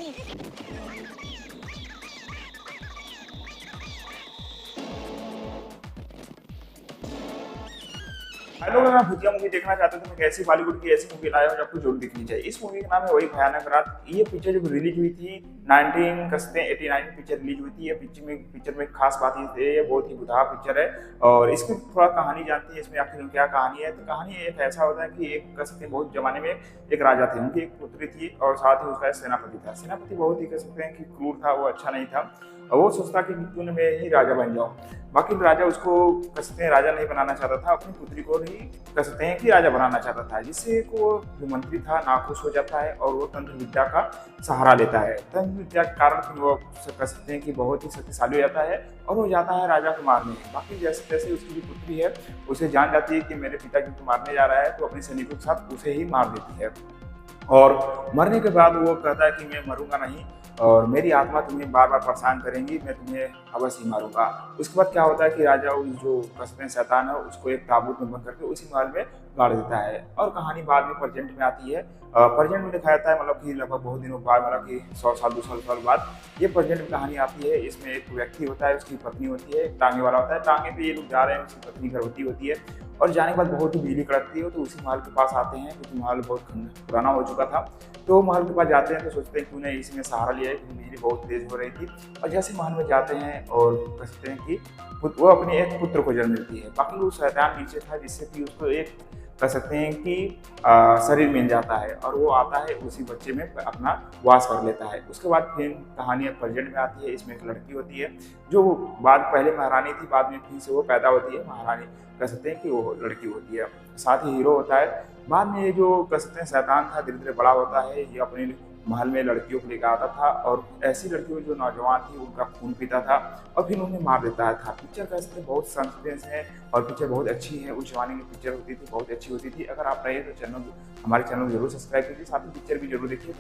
Hello, अगर आप भूतिया मूवी देखना चाहते हो तो मैं कैसी बॉलीवुड की ऐसी मूवी लाया हूँ जो आपको जरूर देखनी चाहिए। इस मूवी का नाम है वही भयानक रात। ये पिक्चर जब रिलीज हुई थी 1989 में पिक्चर रिलीज हुई थी। ये पिक्चर में खास बात ये बहुत ही बुधार पिक्चर है। और इसकी थोड़ा कहानी जानती है इसमें आखिर क्या कहानी है। तो कहानी एक ऐसा होता है कि एक कह सकते हैं बहुत जमाने में एक राजा थे, उनकी एक पुत्री थी और साथ ही उसका एक सेनापति था। सेनापति बहुत ही कह सकते हैं कि क्रूर था, वो अच्छा नहीं था और वो सोचता कि क्यों न मैं ही राजा बन जाऊं। बाकी राजा उसको कह सकते हैं राजा नहीं बनाना चाहता था, अपनी पुत्री को ही कह सकते हैं कि राजा बनाना चाहता था, जिससे वो जो मंत्री था नाखुश हो जाता है और वो तंत्र विद्या का सहारा लेता है। तंत्र विद्या के कारण फिर वो कह सकते हैं कि बहुत ही शक्तिशाली हो जाता है और वो जाता है राजा को मारने। बाकी जैसे जैसे उसकी जो पुत्री है उसे जान जाती है कि मेरे पिताजी को मारने जा रहा है, तो अपने सैनिकों के साथ उसे ही मार देती है। और मरने के बाद वो कहता है कि मैं मरूंगा नहीं और मेरी आत्मा तुम्हें बार बार परेशान करेंगी, मैं तुम्हें अवश्य ही मारूंगा। उसके बाद क्या होता है कि राजा उस जो कस्बे शैतान है उसको एक ताबूत में बंद करके उसी महल में गाड़ देता है। और कहानी बाद में प्रेजेंट में आती है। प्रेजेंट में दिखाया जाता है मतलब कि लगभग बहुत दिनों बाद, मतलब कि 100 साल 200 साल बाद ये प्रेजेंट में कहानी आती है। इसमें एक व्यक्ति होता है, उसकी पत्नी होती है, टांगे वाला होता है, टांगे पे ये लोग जा रहे हैं, उसकी पत्नी गर्भवती होती है और जाने के बाद बहुत ही बिजली कड़कती है। तो उसी महल के पास आते हैं क्योंकि महल बहुत पुराना हो चुका था। तो महल के पास जाते हैं तो सोचते हैं क्यों नहीं इसी में सहारा लिया है, क्योंकि बिजली बहुत तेज हो रही थी। और जैसे महल में जाते हैं और कह सकते हैं कि वो अपने एक पुत्र को जन्म मिलती है। बाकी वो शैतान नीचे था जिससे कि उसको एक कह सकते हैं कि शरीर मिल जाता है और वो आता है उसी बच्चे में अपना वास कर लेता है। उसके बाद फिर कहानी प्रेजेंट में आती है। इसमें एक लड़की होती है जो बाद पहले महारानी थी, बाद में फिर से वो पैदा होती है महारानी, कह सकते हैं कि वो लड़की होती है। साथ ही हीरो होता है। बाद में ये जो कह सकते हैं शैतान था धीरे धीरे बड़ा होता है, ये अपने महल में लड़कियों को लेकर आता था और ऐसी लड़कियों जो नौजवान थी उनका खून पीता था और फिर उन्हें मार देता था। पिक्चर कह सकते हैं बहुत सस्पेंस है और पिक्चर बहुत अच्छी है। उस जमाने की पिक्चर होती थी, बहुत अच्छी होती थी। अगर आप रहे तो हमारे चैनल को जरूर सब्सक्राइब कीजिए, साथ ही पिक्चर भी जरूर देखिए।